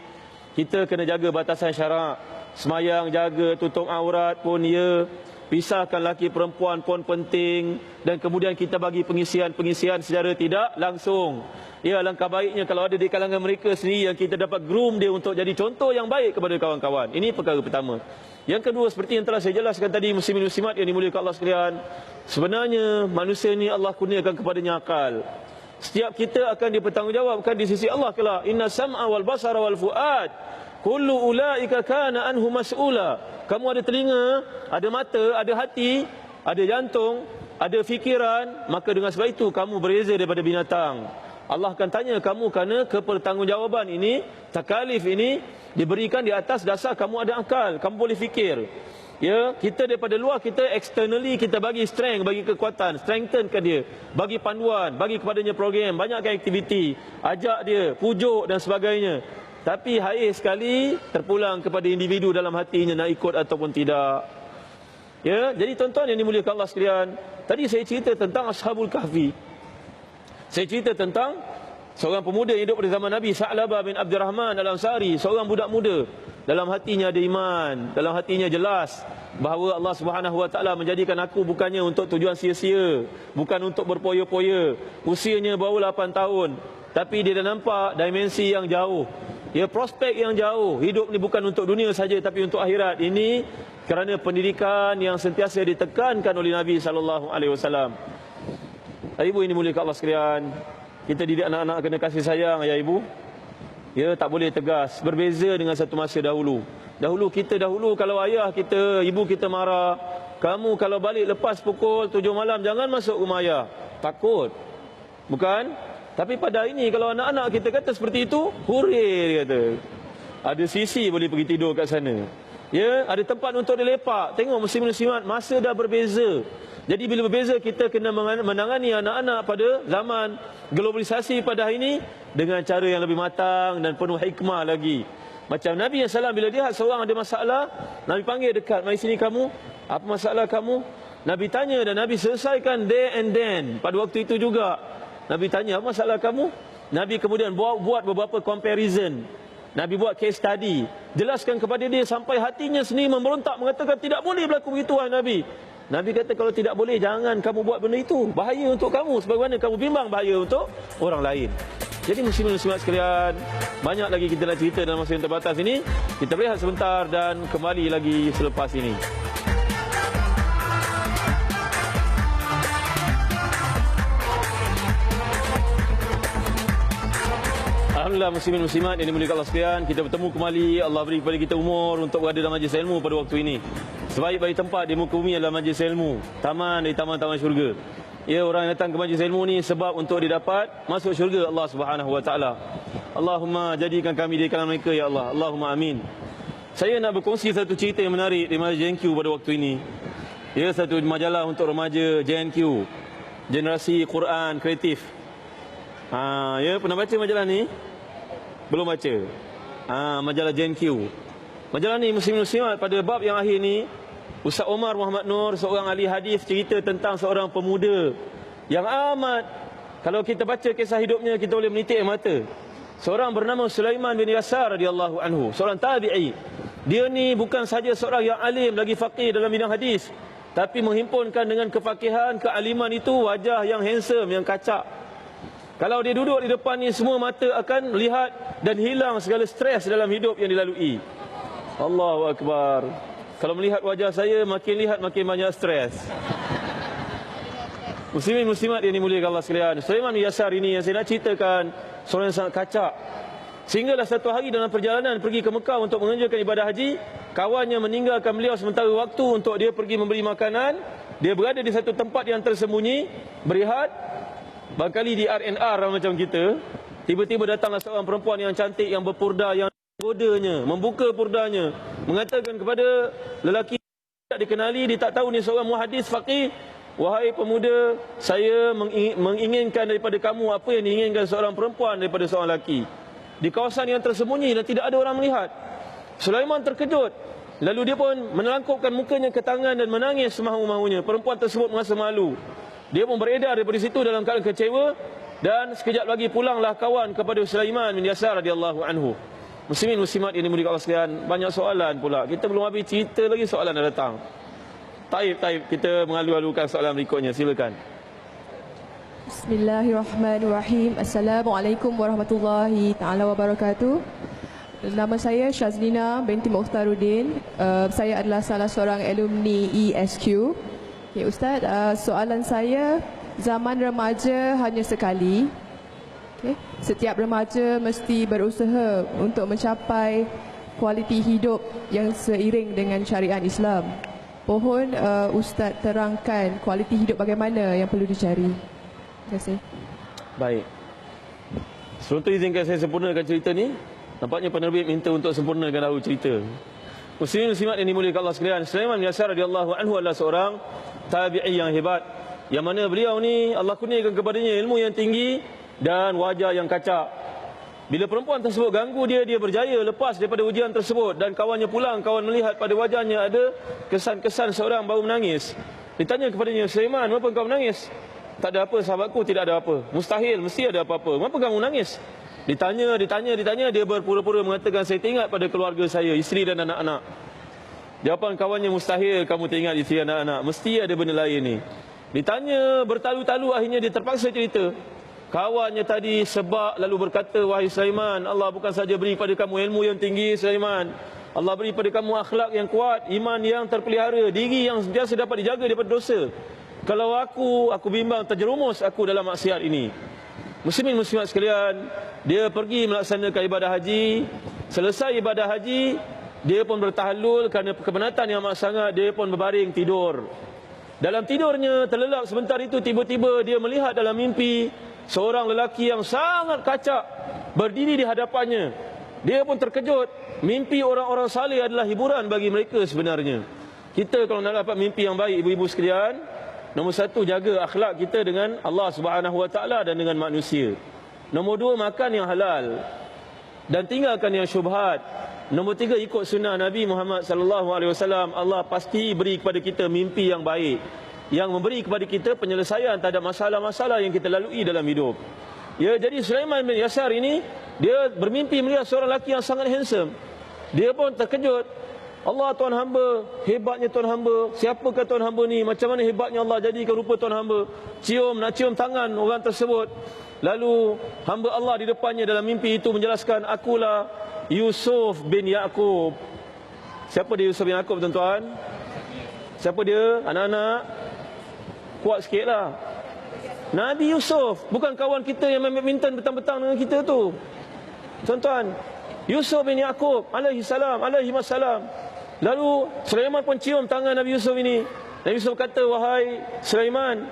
kita kena jaga batasan syarak. Semayang jaga, tutup aurat pun ya, pisahkan laki perempuan pun penting, dan kemudian kita bagi pengisian secara tidak langsung. Ya, alangkah baiknya kalau ada di kalangan mereka sendiri yang kita dapat groom dia untuk jadi contoh yang baik kepada kawan-kawan. Ini perkara pertama. Yang kedua, seperti yang telah saya jelaskan tadi, muslimin muslimat yang dimuliakan Allah sekalian, sebenarnya manusia ni Allah kurniakan kepadanya akal. Setiap kita akan dipertanggungjawabkan di sisi Allah kelak. Inna sam'a wal basara wal fuad kullu ulaika kana anhu mas'ula. Kamu ada telinga, ada mata, ada hati, ada jantung, ada fikiran, maka dengan sebab itu kamu berbeza daripada binatang. Allah akan tanya kamu kerana kepertanggungjawaban ini, takalif ini diberikan di atas dasar kamu ada akal, kamu boleh fikir. Ya, kita daripada luar, kita externally kita bagi strength, bagi kekuatan, strengthenkan dia, bagi panduan, bagi kepadanya program, banyakkan aktiviti, ajak dia, pujuk dan sebagainya. Tapi hair sekali terpulang kepada individu dalam hatinya nak ikut ataupun tidak. Ya, jadi tuan-tuan yang dimuliakan Allah sekalian, tadi saya cerita tentang Ashabul Kahfi. Saya cerita tentang seorang pemuda yang hidup pada zaman Nabi, Sa'labah bin Abdurrahman Al-Ansari, seorang budak muda. Dalam hatinya ada iman, dalam hatinya jelas bahawa Allah Subhanahu Wa Taala menjadikan aku bukannya untuk tujuan sia-sia, bukan untuk berpoya-poya. Usianya baru 8 tahun, tapi dia dah nampak dimensi yang jauh. Ya, prospek yang jauh. Hidup ni bukan untuk dunia saja tapi untuk akhirat. Ini kerana pendidikan yang sentiasa ditekankan oleh Nabi sallallahu alaihi wasallam. Ibu ini mulia Allah sekalian, kita didik anak-anak kena kasih sayang ayah ibu. Ya, tak boleh tegas. Berbeza dengan satu masa dahulu. Dahulu kalau ayah kita, ibu kita marah, kamu kalau balik lepas pukul 7 malam jangan masuk rumah ayah. Takut. Bukan? Tapi pada ini kalau anak-anak kita kata seperti itu, hurray dia kata. Ada sisi boleh pergi tidur kat sana. Ya, ada tempat untuk dia lepak. Tengok muslimin-muslimat, masa dah berbeza. Jadi bila berbeza, kita kena menangani anak-anak pada zaman globalisasi pada hari ini dengan cara yang lebih matang dan penuh hikmah lagi. Macam Nabi SAW bila lihat seorang ada masalah, Nabi panggil dekat, mari sini kamu, apa masalah kamu? Nabi tanya dan Nabi selesaikan there and then. Pada waktu itu juga Nabi tanya, apa masalah kamu? Nabi kemudian buat beberapa comparison. Nabi buat case study, jelaskan kepada dia sampai hatinya sendiri memberontak, mengatakan tidak boleh berlaku begitu wahai Nabi. Nabi kata kalau tidak boleh, jangan kamu buat benda itu. Bahaya untuk kamu, sebagaimana kamu bimbang bahaya untuk orang lain. Jadi muslimin-muslimat sekalian, banyak lagi kita nak cerita dalam masa yang terbatas ini. Kita berehat sebentar dan kembali lagi selepas ini. Alhamdulillah muslimin muslimat yang dimuliakan Allah sekalian, kita bertemu kembali. Allah beri kepada kita umur untuk berada dalam majlis ilmu pada waktu ini. Sebaik-baik tempat di muka bumi adalah majlis ilmu, taman dari taman-taman syurga. Ya, orang yang datang ke majlis ilmu ni sebab untuk dia dapat masuk syurga Allah Subhanahu Wa Taala. Allahumma jadikan kami di kalangan mereka ya Allah. Allahumma amin. Saya nak berkongsi satu cerita yang menarik di majalah JNQ pada waktu ini. Ya, satu majalah untuk remaja JNQ, Generasi Quran Kreatif. Ya, pernah baca majalah ni? Belum baca. Majalah JNQ. Majalah ni muslim-muslimat pada bab yang akhir ni, Ustaz Omar Muhammad Nur, seorang ahli hadis, cerita tentang seorang pemuda yang amat, kalau kita baca kisah hidupnya kita boleh menitik air mata. Seorang bernama Sulaiman bin Yasar radhiyallahu anhu, seorang tabi'i. Dia ni bukan saja seorang yang alim lagi faqih dalam bidang hadis, tapi menghimpunkan dengan kefakihan, kealiman itu wajah yang handsome, yang kacak. Kalau dia duduk di depan ni, semua mata akan lihat dan hilang segala stres dalam hidup yang dilalui. Allahu Akbar. Kalau melihat wajah saya, makin lihat makin banyak stres. Muslimin muslimat yang dimuliakan Allah sekalian, Sulaiman bin Yasar ini yang saya nak ceritakan, seorang yang sangat kacak. Sehinggalah satu hari dalam perjalanan pergi ke Mekah untuk mengerjakan ibadah haji, kawannya meninggalkan beliau sementara waktu untuk dia pergi membeli makanan. Dia berada di satu tempat yang tersembunyi, berehat. Barangkali di R&R macam kita, tiba-tiba datanglah seorang perempuan yang cantik, yang berpurda, yang godanya, membuka purdanya, mengatakan kepada lelaki tak dikenali, dia tak tahu ni seorang muhadis faqih, wahai pemuda, saya menginginkan daripada kamu apa yang diinginkan seorang perempuan daripada seorang lelaki. Di kawasan yang tersembunyi dan tidak ada orang melihat. Sulaiman terkejut. Lalu dia pun menelangkupkan mukanya ke tangan dan menangis semahu-mahunya. Perempuan tersebut merasa malu. Dia pun beredar daripada situ dalam keadaan kecewa. Dan sekejap lagi pulanglah kawan kepada Sulaiman bin Yasar radhiyallahu anhu. Muslimin muslimat yang dimuliakan Allah sekalian, banyak soalan pula. Kita belum habis cerita lagi soalan dah datang. Taib, kita mengalu-alukan soalan berikutnya. Silakan. Bismillahirrahmanirrahim. Assalamualaikum warahmatullahi taala wabarakatuh. Nama saya Syazlina binti Mukhtaruddin. Saya adalah salah seorang alumni ESQ. Okay, Ustaz, soalan saya, zaman remaja hanya sekali. Okay. Setiap remaja mesti berusaha untuk mencapai kualiti hidup yang seiring dengan syariat Islam. Mohon Ustaz terangkan kualiti hidup bagaimana yang perlu dicari. Terima kasih. Baik. Sebelum tu izinkan saya sempurnakan cerita ni. Nampaknya penerbit minta untuk sempurnakan dahulu cerita. Muslimin muslimat yang dimuliakan Allah sekalian, Sulaiman bin Yasar radhiyallahu anhu adalah seorang tabi'i yang hebat, yang mana beliau ni Allah kurniakan kepadanya ilmu yang tinggi dan wajah yang kacak. Bila perempuan tersebut ganggu dia, dia berjaya lepas daripada ujian tersebut. Dan kawannya pulang, kawan melihat pada wajahnya ada kesan-kesan seorang baru menangis. Ditanya kepadanya, Sulaiman, kenapa kau menangis? Tak ada apa sahabatku, tidak ada apa. Mustahil, mesti ada apa-apa. Kenapa kamu menangis? Ditanya, dia berpura-pura mengatakan, saya teringat pada keluarga saya, isteri dan anak-anak. Jawapan kawannya, mustahil kamu teringat isteri dan anak-anak. Mesti ada benda lain ni. Ditanya bertalu-talu, akhirnya dia terpaksa cerita. Kawannya tadi sebab lalu berkata, wahai Sulaiman, Allah bukan saja beri pada kamu ilmu yang tinggi, Sulaiman. Allah beri pada kamu akhlak yang kuat, iman yang terpelihara, diri yang biasa dapat dijaga daripada dosa. Kalau aku bimbang terjerumus aku dalam maksiat ini. Muslimin muslimat sekalian, dia pergi melaksanakan ibadah haji. Selesai ibadah haji, dia pun bertahallul kerana kepenatan yang amat sangat. Dia pun berbaring tidur. Dalam tidurnya terlelap sebentar itu, tiba-tiba dia melihat dalam mimpi seorang lelaki yang sangat kacak berdiri di hadapannya. Dia pun terkejut. Mimpi orang-orang saleh adalah hiburan bagi mereka sebenarnya. Kita kalau nak dapat mimpi yang baik, ibu-ibu sekalian, nombor satu, jaga akhlak kita dengan Allah Subhanahu Wa Taala dan dengan manusia. Nombor dua, makan yang halal dan tinggalkan yang syubhat. Nombor tiga, ikut sunnah Nabi Muhammad sallallahu alaihi wasallam. Allah pasti beri kepada kita mimpi yang baik, yang memberi kepada kita penyelesaian terhadap masalah-masalah yang kita lalui dalam hidup. Ya, jadi Sulaiman bin Yasar ini, dia bermimpi melihat seorang lelaki yang sangat handsome. Dia pun terkejut. Allah Tuhan hamba, hebatnya Tuhan hamba. Siapakah Tuhan hamba ni? Macam mana hebatnya Allah jadikan rupa Tuhan hamba? Nak cium tangan orang tersebut. Lalu hamba Allah di depannya dalam mimpi itu menjelaskan, akulah Yusuf bin Yaqub. Siapa dia Yusuf bin Yaqub, tuan-tuan? Siapa dia? Anak-anak kuat sikit lah. Nabi Yusuf, bukan kawan kita yang main badminton petang-petang dengan kita tu. Tuan-tuan, Yusuf bin Yaqub alaihi salam, alaihi wassalam. Lalu Sulaiman pun cium tangan Nabi Yusuf ini. Nabi Yusuf kata, wahai Sulaiman,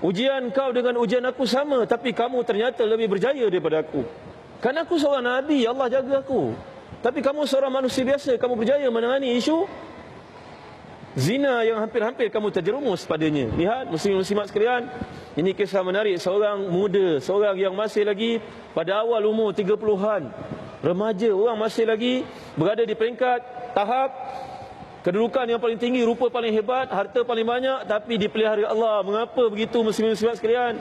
ujian kau dengan ujian aku sama, tapi kamu ternyata lebih berjaya daripada aku. Kerana aku seorang Nabi, Allah jaga aku. Tapi kamu seorang manusia biasa, kamu berjaya menangani isu zina yang hampir-hampir kamu terjerumus padanya. Lihat muslim-muslimat sekalian, ini kisah menarik. Seorang muda, seorang yang masih lagi pada awal umur 30-an, remaja, orang masih lagi berada di peringkat tahap kedudukan yang paling tinggi, rupa paling hebat, harta paling banyak, tapi dipelihara Allah. Mengapa begitu muslim-muslimat sekalian?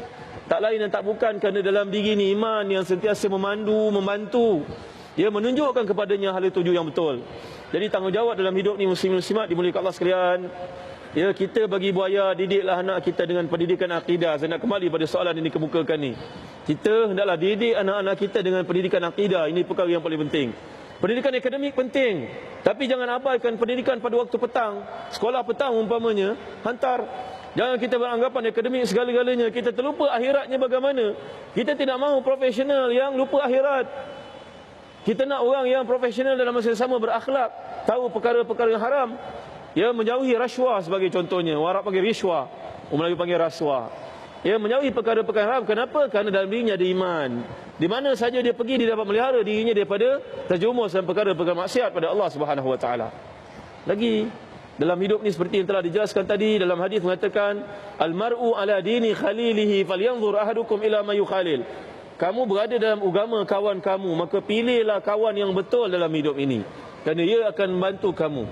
Tak lain dan tak bukan kerana dalam diri ni iman yang sentiasa memandu, membantu. Dia menunjukkan kepadanya hala tuju yang betul. Jadi tanggungjawab dalam hidup ni muslim-muslimat dimuliakan Allah sekalian. Ya, kita bagi buaya, didiklah anak kita dengan pendidikan akidah. Saya nak kembali pada soalan yang dikemukakan ni. Kita hendaklah didik anak-anak kita dengan pendidikan akidah. Ini perkara yang paling penting. Pendidikan akademik penting, tapi jangan abaikan pendidikan pada waktu petang. Sekolah petang umpamanya, hantar. Jangan kita beranggapan akademik segala-galanya. Kita terlupa akhiratnya bagaimana. Kita tidak mahu profesional yang lupa akhirat. Kita nak orang yang profesional dalam masa yang sama berakhlak, tahu perkara-perkara yang haram. Ya, menjauhi rasuah sebagai contohnya. Orang Arab panggil riswah, orang Melayu panggil rasuah. Ya, menjauhi perkara-perkara haram. Kenapa? Kerana dalam dirinya ada iman. Di mana saja dia pergi, dia dapat melihara dirinya daripada terjumus dalam perkara-perkara maksiat pada Allah Subhanahu Wa Taala. Lagi, dalam hidup ni seperti yang telah dijelaskan tadi dalam hadis mengatakan, al-mar'u ala dini khalilihi falyanzur ahadukum ila ma yukhalil. Kamu berada dalam agama kawan kamu, maka pilihlah kawan yang betul dalam hidup ini, kerana ia akan membantu kamu.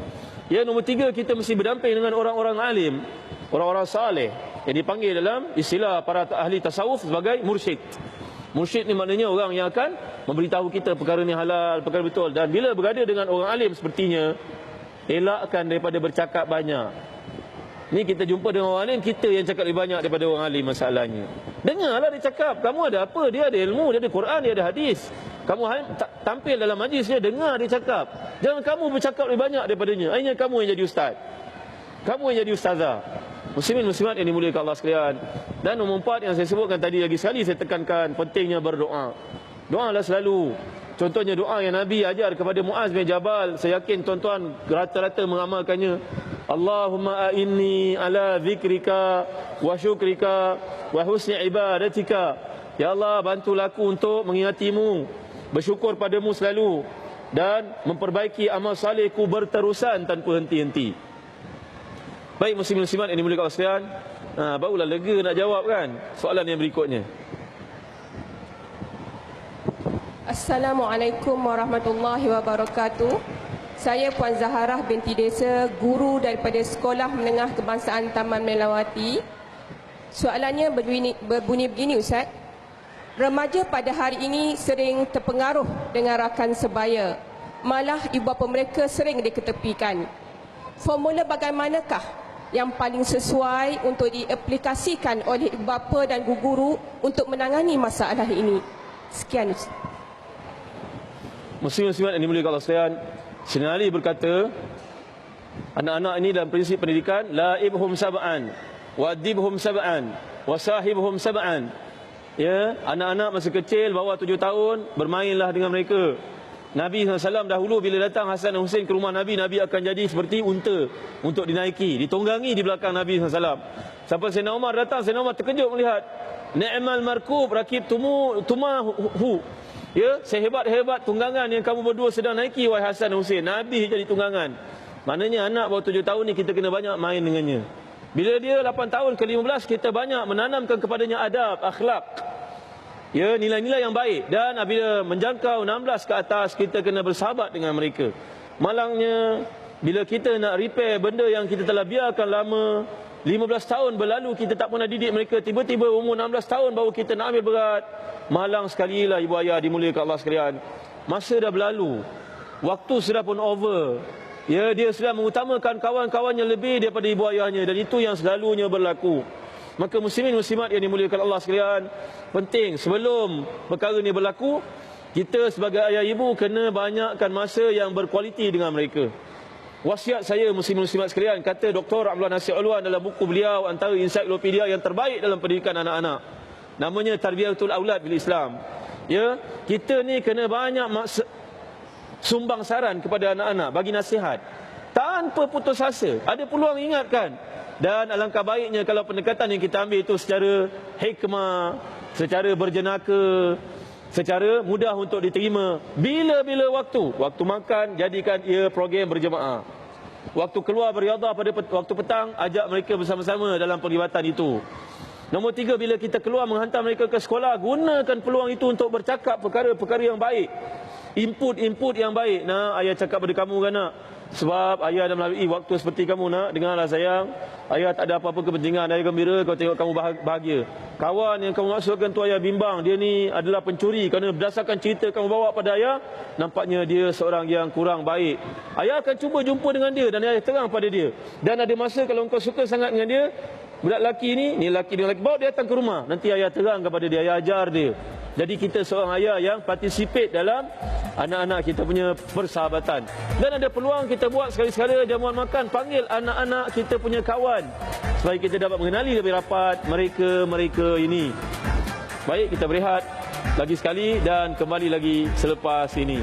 Ya, nombor 3, kita mesti berdamping dengan orang-orang alim, orang-orang saleh, yang dipanggil dalam istilah para ahli tasawuf sebagai mursyid. Mursyid ni maknanya orang yang akan memberitahu kita perkara ni halal, perkara betul. Dan bila berada dengan orang alim sepertinya, elakkan daripada bercakap banyak. Ni kita jumpa dengan orang alim, kita yang cakap lebih banyak daripada orang alim masalahnya. Dengarlah dia cakap, kamu ada apa? Dia ada ilmu, dia ada Quran, dia ada hadis. Kamu tampil dalam majlis dia, dengar dia cakap. Jangan kamu bercakap lebih banyak daripadanya. Akhirnya kamu yang jadi ustaz, kamu yang jadi ustazah. Muslimin muslimat yang dimuliakan Allah sekalian. Dan nombor 4 yang saya sebutkan tadi, lagi sekali saya tekankan pentingnya berdoa. Doalah selalu. Contohnya doa yang Nabi ajar kepada Muaz bin Jabal. Saya yakin tuan-tuan rata-rata mengamalkannya. Allahumma a'inni ala zikrika wa syukrika wa husni ibadatika. Ya Allah, bantulah aku untuk mengingatimu, bersyukur padamu selalu, dan memperbaiki amal salehku berterusan tanpa henti-henti. Baik muslimin muslimat yang dimuliakan Allah sekalian, barulah lega nak jawab kan soalan yang berikutnya. Assalamualaikum warahmatullahi wabarakatuh. Saya Puan Zaharah binti Desa, guru daripada Sekolah Menengah Kebangsaan Taman Melawati. Soalannya berbunyi begini, Ustaz. Remaja pada hari ini sering terpengaruh dengan rakan sebaya. Malah ibu bapa mereka sering diketepikan. Formula bagaimanakah yang paling sesuai untuk diaplikasikan oleh ibu bapa dan guru untuk menangani masalah ini? Sekian, Ustaz. Muslim muslimat yang dimuliakan Allah sekalian, Sayyidina Ali berkata, anak-anak ini dalam prinsip pendidikan, la'ibhum sab'an, wa'adibhum sab'an, wasahibhum sab'an. Ya, anak-anak masa kecil bawah 7 tahun, bermainlah dengan mereka. Nabi SAW dahulu bila datang Hasan dan Husain ke rumah Nabi, Nabi akan jadi seperti unta untuk dinaiki, ditunggangi di belakang Nabi SAW. Sampai Sayyidina Umar datang, Sayyidina Umar terkejut melihat, ni'mal markub rakib tumahu. Ya, sehebat-hebat tunggangan yang kamu berdua sedang naiki, wahai Hasan dan Husain. Nabi jadi tunggangan. Maknanya anak bawah 7 tahun ni kita kena banyak main dengannya. Bila dia 8 tahun ke 15, kita banyak menanamkan kepadanya adab, akhlak, ya, nilai-nilai yang baik. Dan bila menjangkau 16 ke atas, kita kena bersahabat dengan mereka. Malangnya, bila kita nak repair benda yang kita telah biarkan lama, 15 tahun berlalu kita tak pernah didik mereka, tiba-tiba umur 16 tahun baru kita nak ambil berat. Malang sekali lah ibu ayah dimuliakan Allah sekalian. Masa dah berlalu, waktu sudah pun over. Ya, dia sudah mengutamakan kawan-kawannya lebih daripada ibu ayahnya, dan itu yang selalunya berlaku. Maka muslimin muslimat yang dimuliakan Allah sekalian, penting sebelum perkara ini berlaku, kita sebagai ayah ibu kena banyakkan masa yang berkualiti dengan mereka. Wasiat saya muslimin muslimat sekalian, kata Dr. Abdullah Nasir Ulwan dalam buku beliau, antara ensiklopedia yang terbaik dalam pendidikan anak-anak, namanya Tarbiyatul Aulad bil Islam. Ya, kita ni kena banyak sumbang saran kepada anak-anak, bagi nasihat tanpa putus asa. Ada peluang ingatkan. Dan alangkah baiknya kalau pendekatan yang kita ambil itu secara hikmah, secara berjenaka, secara mudah untuk diterima. Bila-bila waktu makan, jadikan ia program berjemaah. Waktu keluar beriadah pada waktu petang, ajak mereka bersama-sama dalam perlibatan itu. Nombor 3, bila kita keluar menghantar mereka ke sekolah, gunakan peluang itu untuk bercakap perkara-perkara yang baik. Input yang baik. Nah, ayah cakap pada kamu kan nak, sebab ayah dah melalui waktu seperti kamu nak. Dengarlah sayang, ayah tak ada apa-apa kepentingan. Ayah gembira kau tengok kamu bahagia. Kawan yang kamu maksudkan tu ayah bimbang, dia ni adalah pencuri. Kerana berdasarkan cerita kamu bawa pada ayah, nampaknya dia seorang yang kurang baik. Ayah akan cuba jumpa dengan dia dan ayah terang pada dia. Dan ada masa kalau engkau suka sangat dengan dia, budak lelaki ni lelaki bawa dia datang ke rumah. Nanti ayah terang kepada dia, ayah ajar dia. Jadi kita seorang ayah yang participate dalam anak-anak kita punya persahabatan. Dan ada peluang kita buat sekali-sekala jamuan makan, panggil anak-anak kita punya kawan supaya kita dapat mengenali lebih rapat mereka ini. Baik, kita berehat lagi sekali dan kembali lagi selepas ini.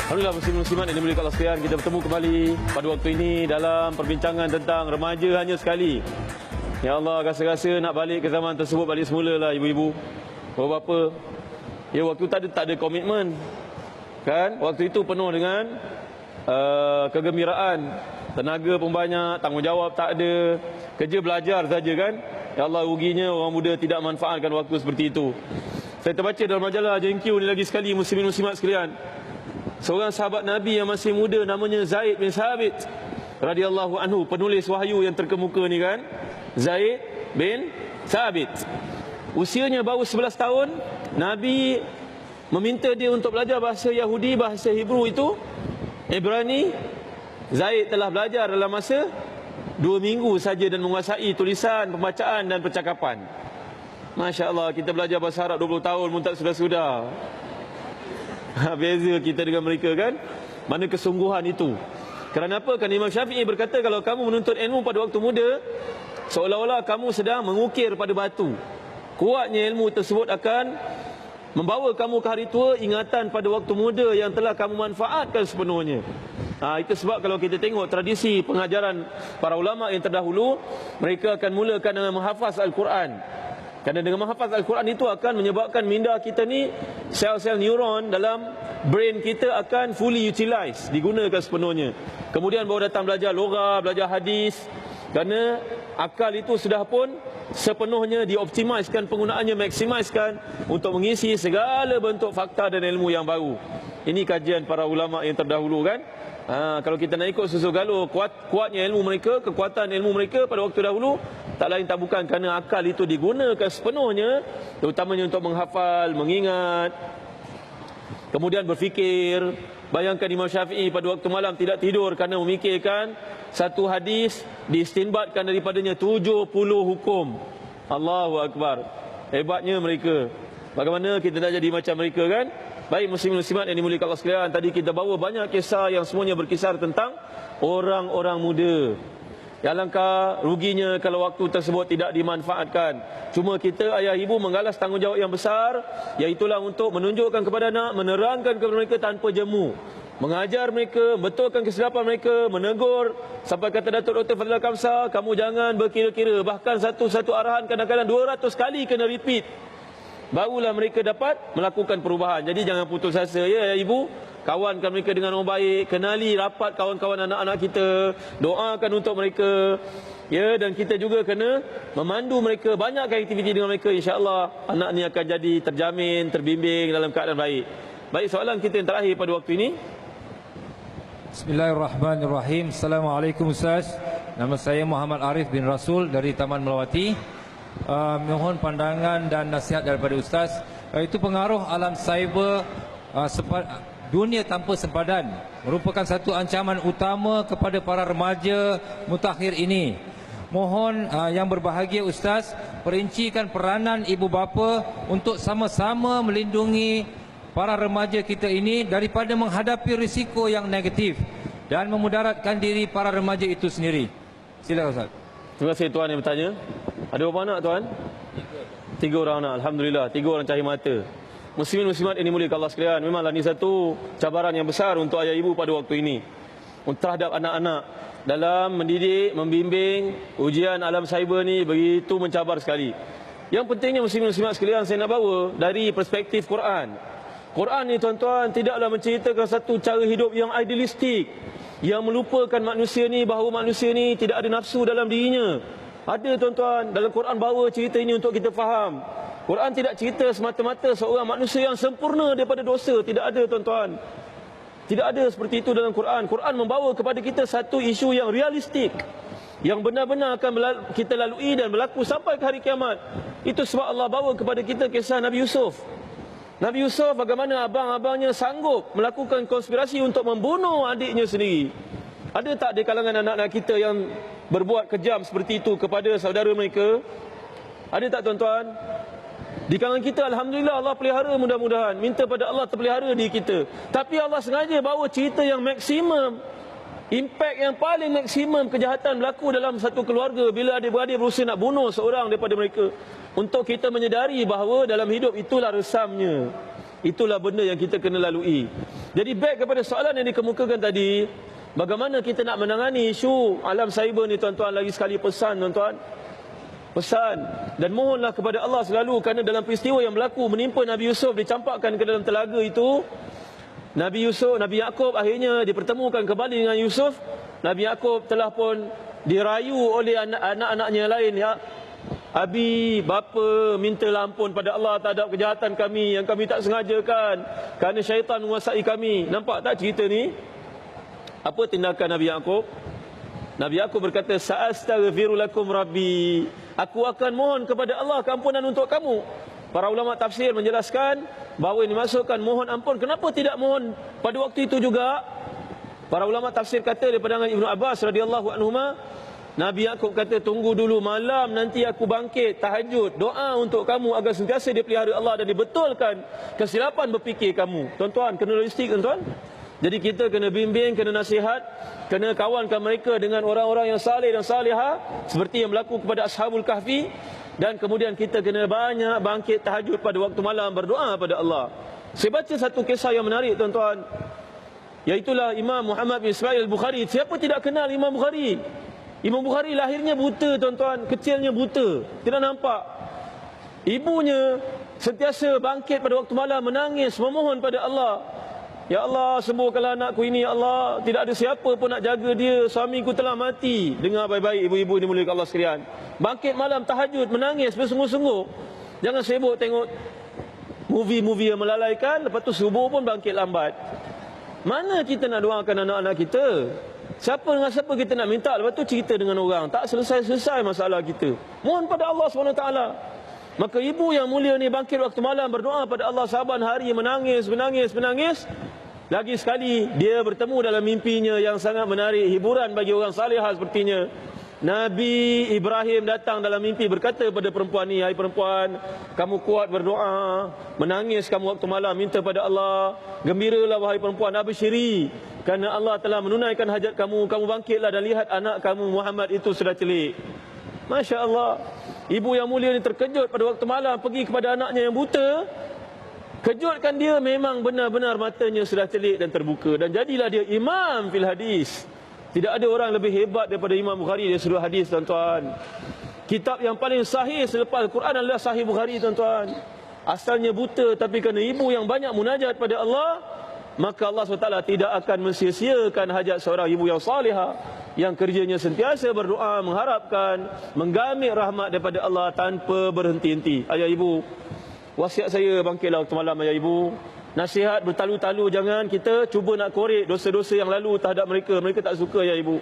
Alhamdulillah, muslim-muslimat yang dimiliki Allah sekalian, kita bertemu kembali pada waktu ini dalam perbincangan tentang remaja hanya sekali. Ya Allah, rasa-rasa nak balik ke zaman tersebut, balik semula lah ibu-ibu, bapa-bapa. Ya, waktu tak ada komitmen. Kan? Waktu itu penuh dengan kegembiraan. Tenaga pun banyak, tanggungjawab tak ada. Kerja belajar saja kan. Ya Allah, ruginya orang muda tidak manfaatkan waktu seperti itu. Saya terbaca dalam majalah JNQ ni lagi sekali, muslimin-muslimat sekalian. Seorang sahabat Nabi yang masih muda namanya Zaid bin Sabit radhiyallahu anhu, penulis wahyu yang terkemuka ni kan. Zaid bin Sabit. Usianya baru 11 tahun, Nabi meminta dia untuk belajar bahasa Yahudi, bahasa Hebrew itu Ibrani. Zaid telah belajar dalam masa 2 minggu saja dan menguasai tulisan, pembacaan dan percakapan. Masya Allah, kita belajar bahasa Arab 20 tahun pun tak sudah-sudah. Beza kita dengan mereka kan. Mana kesungguhan itu. Kerana apa? Kerana Imam Syafi'i berkata, kalau kamu menuntut ilmu pada waktu muda, seolah-olah kamu sedang mengukir pada batu. Kuatnya ilmu tersebut akan membawa kamu ke hari tua, ingatan pada waktu muda yang telah kamu manfaatkan sepenuhnya. Itu sebab kalau kita tengok tradisi pengajaran para ulama yang terdahulu, mereka akan mulakan dengan menghafaz Al-Quran. Kerana dengan menghafaz Al-Quran itu akan menyebabkan minda kita ni, sel-sel neuron dalam brain kita akan fully utilized, digunakan sepenuhnya. Kemudian baru datang belajar logah, belajar hadis. Kerana akal itu sudah pun sepenuhnya dioptimiskan, penggunaannya maksimiskan untuk mengisi segala bentuk fakta dan ilmu yang baru. Ini kajian para ulama yang terdahulu kan. Kalau kita nak ikut susu galuh, kuatnya ilmu mereka, kekuatan ilmu mereka pada waktu dahulu, tak lain tak bukan kerana akal itu digunakan sepenuhnya, terutamanya untuk menghafal, mengingat, kemudian berfikir. Bayangkan Imam Syafi'i pada waktu malam tidak tidur kerana memikirkan satu hadis, diistinbatkan daripadanya 70 hukum. Allahu Akbar. Hebatnya mereka. Bagaimana kita tak jadi macam mereka kan? Baik, muslim-muslimat yang dimuliakan Allah sekalian, tadi kita bawa banyak kisah yang semuanya berkisar tentang orang-orang muda. Ya, alangkah ruginya kalau waktu tersebut tidak dimanfaatkan. Cuma kita ayah ibu menggalas tanggungjawab yang besar, iaitulah untuk menunjukkan kepada anak, menerangkan kepada mereka tanpa jemu, mengajar mereka, betulkan kesilapan mereka, menegur. Sampai kata Datuk Dr. Fadhila Kamsa, kamu jangan berkira-kira, bahkan satu arahan kadang-kadang 200 kali kena repeat, barulah mereka dapat melakukan perubahan. Jadi jangan putus asa ya ibu. Kawankan mereka dengan orang baik, kenali rapat kawan-kawan anak-anak kita, doakan untuk mereka. Ya, dan kita juga kena memandu mereka, banyakkan aktiviti dengan mereka, insya-Allah anak ni akan jadi terjamin, terbimbing dalam keadaan baik. Baik, soalan kita yang terakhir pada waktu ini. Bismillahirrahmanirrahim. Assalamualaikum Ustaz. Nama saya Muhammad Arif bin Rasul dari Taman Melawati. Mohon pandangan dan nasihat daripada Ustaz. Itu pengaruh alam cyber dunia tanpa sempadan merupakan satu ancaman utama kepada para remaja mutakhir ini. Mohon yang berbahagia Ustaz perincikan peranan ibu bapa untuk sama-sama melindungi para remaja kita ini daripada menghadapi risiko yang negatif dan memudaratkan diri para remaja itu sendiri. Silakan Ustaz. Terima kasih tuan yang bertanya. Ada berapa anak tuan? 3 orang anak. Alhamdulillah, 3 orang cahaya mata. Muslimin-muslimat yang dimuliakan Allah sekalian, memanglah ini satu cabaran yang besar untuk ayah ibu pada waktu ini terhadap anak-anak dalam mendidik, membimbing. Ujian alam cyber ni begitu mencabar sekali. Yang pentingnya muslimin-muslimat sekalian, saya nak bawa dari perspektif Quran. Quran ni tuan-tuan tidaklah menceritakan satu cara hidup yang idealistik, yang melupakan manusia ni, bahawa manusia ni tidak ada nafsu dalam dirinya. Ada tuan-tuan, dalam Quran bawa cerita ini untuk kita faham. Quran tidak cerita semata-mata seorang manusia yang sempurna daripada dosa. Tidak ada tuan-tuan. Tidak ada seperti itu dalam Quran. Quran membawa kepada kita satu isu yang realistik, yang benar-benar akan kita lalui dan berlaku sampai ke hari kiamat. Itu sebab Allah bawa kepada kita kisah Nabi Yusuf. Nabi Yusuf bagaimana abang-abangnya sanggup melakukan konspirasi untuk membunuh adiknya sendiri. Ada tak di kalangan anak-anak kita yang berbuat kejam seperti itu kepada saudara mereka? Ada tak tuan-tuan? Di kalangan kita alhamdulillah Allah pelihara, mudah-mudahan minta pada Allah terpelihara di kita. Tapi Allah sengaja bawa cerita yang maksimum, impak yang paling maksimum kejahatan berlaku dalam satu keluarga bila adik-beradik berusaha nak bunuh seorang daripada mereka, untuk kita menyedari bahawa dalam hidup itulah resamnya, itulah benda yang kita kena lalui. Jadi back kepada soalan yang dikemukakan tadi, bagaimana kita nak menangani isu alam cyber ni tuan-tuan. Lagi sekali pesan tuan-tuan, pesan dan mohonlah kepada Allah selalu, kerana dalam peristiwa yang berlaku menimpa Nabi Yusuf dicampakkan ke dalam telaga itu, Nabi Yaqub akhirnya dipertemukan kembali dengan Yusuf. Nabi Yaqub telah pun dirayu oleh anak-anaknya lain, ya Abi, bapa, mintalah ampun pada Allah terhadap kejahatan kami yang kami tak sengajakan, kerana syaitan menguasai kami. Nampak tak cerita ni? Apa tindakan Nabi Yaqub? Nabi Yaqub berkata, sa'astaghfiru lakum rabbi, aku akan mohon kepada Allah keampunan untuk kamu. Para ulama tafsir menjelaskan bahawa ini dimaksudkan mohon ampun. Kenapa tidak mohon pada waktu itu juga? Para ulama tafsir kata daripada Ibnu Abbas radhiyallahu anhuma, Nabi Yaqub kata, tunggu dulu malam nanti aku bangkit tahajud doa untuk kamu agar sentiasa dipelihara Allah dan dibetulkan kesilapan berfikir kamu. Tuan-tuan kena logistik tuan-tuan. Jadi kita kena bimbing, kena nasihat, kena kawankan mereka dengan orang-orang yang saleh dan salihah seperti yang berlaku kepada Ashabul Kahfi. Dan kemudian kita kena banyak bangkit tahajud pada waktu malam berdoa pada Allah. Saya baca satu kisah yang menarik tuan-tuan, iaitulah Imam Muhammad bin Ismail al-Bukhari. Siapa tidak kenal Imam Bukhari? Imam Bukhari lahirnya buta tuan-tuan, kecilnya buta, tidak nampak. Ibunya sentiasa bangkit pada waktu malam menangis memohon pada Allah, ya Allah, sembuhkanlah anakku ini, ya Allah, tidak ada siapa pun nak jaga dia, suamiku telah mati. Dengar baik-baik ibu-ibu dimuliakan Allah sekalian. Bangkit malam tahajud menangis bersungguh-sungguh. Jangan sibuk tengok movie-movie yang melalaikan, lepas tu subuh pun bangkit lambat. Mana kita nak doakan anak-anak kita? Siapa dengan siapa kita nak minta, lepas tu cerita dengan orang, tak selesai-selesai masalah kita. Mohon pada Allah SWT. Maka ibu yang mulia ni bangkit waktu malam berdoa pada Allah saban hari, menangis. Lagi sekali dia bertemu dalam mimpinya yang sangat menarik, hiburan bagi orang salihah sepertinya. Nabi Ibrahim datang dalam mimpi berkata pada perempuan ni, hai perempuan, kamu kuat berdoa, menangis kamu waktu malam, minta pada Allah. Gembiralah wahai perempuan, absyiri, kerana Allah telah menunaikan hajat kamu. Kamu bangkitlah dan lihat anak kamu Muhammad itu sudah celik. Masya Allah. Ibu yang mulia ni terkejut pada waktu malam, pergi kepada anaknya yang buta, kejutkan dia, memang benar-benar matanya sudah celik dan terbuka. Dan jadilah dia imam fil hadis. Tidak ada orang lebih hebat daripada Imam Bukhari dari sudut hadis tuan-tuan. Kitab yang paling sahih selepas Al-Quran adalah Sahih Bukhari tuan-tuan. Asalnya buta, tapi kerana ibu yang banyak munajat pada Allah, maka Allah SWT tidak akan mensia-siakan hajat seorang ibu yang salihah, yang kerjanya sentiasa berdoa, mengharapkan, menggamit rahmat daripada Allah tanpa berhenti-henti. Ayah ibu, wasiat saya bangkitlah waktu malam ayah ibu. Nasihat bertalu-talu, jangan kita cuba nak korek dosa-dosa yang lalu terhadap mereka. Mereka tak suka ya ibu.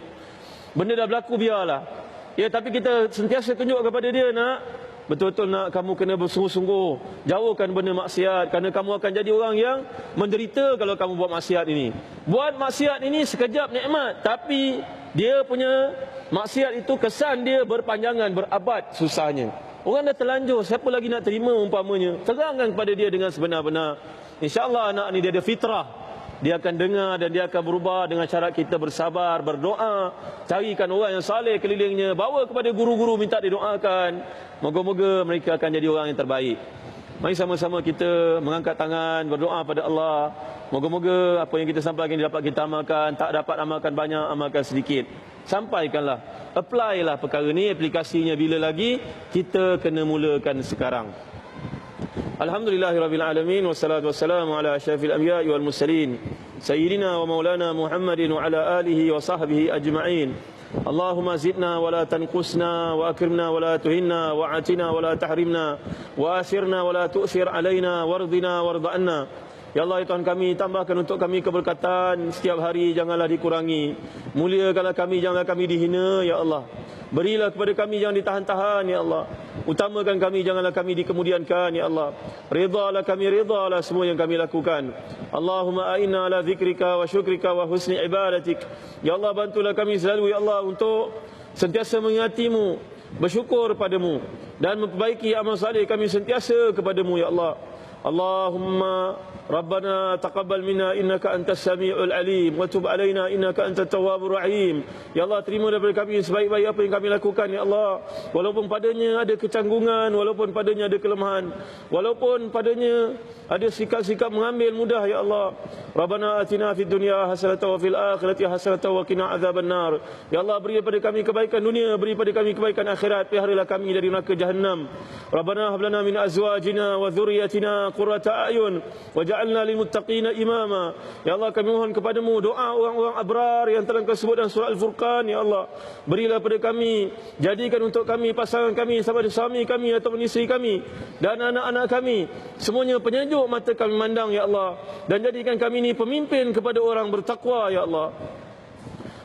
Benda dah berlaku, biarlah. Ya, tapi kita sentiasa tunjuk kepada dia, nak betul-betul nak kamu kena bersungguh-sungguh, jauhkan benda maksiat, kerana kamu akan jadi orang yang menderita kalau kamu buat maksiat ini. Buat maksiat ini sekejap nikmat, tapi dia punya maksiat itu kesan dia berpanjangan, berabad susahnya. Orang dah terlanjur, siapa lagi nak terima umpamanya? Terangkan kepada dia dengan sebenar-benar. InsyaAllah anak ni dia ada fitrah. Dia akan dengar dan dia akan berubah dengan cara kita bersabar, berdoa. Carikan orang yang saleh kelilingnya, bawa kepada guru-guru, minta didoakan. Moga-moga mereka akan jadi orang yang terbaik. Mari sama-sama kita mengangkat tangan, berdoa pada Allah. Moga-moga apa yang kita sampaikan dapat kita amalkan. Tak dapat amalkan banyak, amalkan sedikit. Sampaikanlah, apply lah perkara ni. Aplikasinya bila lagi, kita kena mulakan sekarang. Alhamdulillahirabbil alamin, wassalatu wassalamu ala asyrafil anbiya'i wal mursalin sayyidina wa maulana Muhammadin wa ala alihi wa sahbihi ajma'in. Allahumma zidna wa la tanqusna wa akrimna wa la tuhinna wa atina wa la tahrimna wa asirna wa la tu'sir alaina wardina warda anna Ya Allah, ya Tuhan kami, tambahkan untuk kami keberkatan setiap hari, janganlah dikurangi. Muliakanlah kami, janganlah kami dihina, ya Allah. Berilah kepada kami, jangan ditahan-tahan, ya Allah. Utamakan kami, janganlah kami dikemudiankan, ya Allah. Ridhalah kami, ridhalah semua yang kami lakukan. Allahumma a'inna ala zikrika wa syukrika wa husni ibadatik. Ya Allah, bantulah kami selalu, ya Allah, untuk sentiasa mengingatimu, bersyukur padamu, dan memperbaiki amal saleh kami sentiasa kepadamu, ya Allah. Allahumma Rabbana taqabbal minna innaka antas samiul alim wa tub alaina innaka antat tawwabur rahim. Ya Allah, terima daripada kami sebaik-baik apa yang kami lakukan, ya Allah. Walaupun padanya ada kecanggungan, walaupun padanya ada kelemahan, walaupun padanya ada sikap-sikap mengambil mudah, ya Allah. Rabbana atina fid dunya hasanatan wa fil akhirati hasanatan wa qina adzabannar. Ya Allah, beri pada kami kebaikan dunia, beri pada kami kebaikan akhirat, peliharalah kami dari neraka jahannam. Rabbana hab lana min azwajina wa dhurriyyatina qurrata a'yun waj'alna lil muttaqina imama. Ya Allah, kami mohon kepadamu doa orang-orang abrar yang telah Kau sebut dalam surah Al-Furqan, ya Allah. Berilah pada kami, jadikan untuk kami pasangan kami, sama ada suami kami atau isteri kami dan anak-anak kami, semuanya penyejuk mata kami mandang, ya Allah. Dan jadikan kami ini pemimpin kepada orang bertakwa, ya Allah.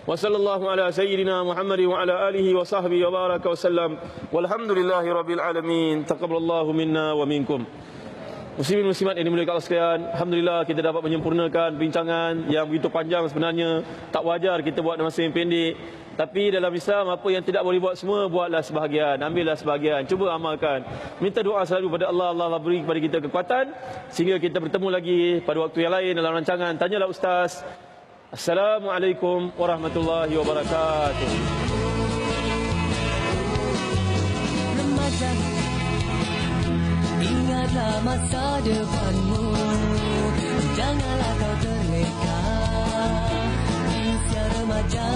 Wa sallallahu ala sayyidina Muhammad wa ala alihi wa sahbihi wa baraka wa sallam. Walhamdulillahi rabbil alamin. Taqabbalallahu minna wa minkum. Muslimin muslimat yang dimuliakan Allah sekalian, alhamdulillah kita dapat menyempurnakan perbincangan yang begitu panjang sebenarnya. Tak wajar kita buat dalam masa yang pendek. Tapi dalam Islam, apa yang tidak boleh buat semua, buatlah sebahagian, ambillah sebahagian, cuba amalkan. Minta doa selalu pada Allah, Allah beri kepada kita kekuatan sehingga kita bertemu lagi pada waktu yang lain dalam rancangan Tanyalah Ustaz. Assalamualaikum warahmatullahi wabarakatuh. Ingatlah masa depanmu, janganlah kau terleka. Usia remaja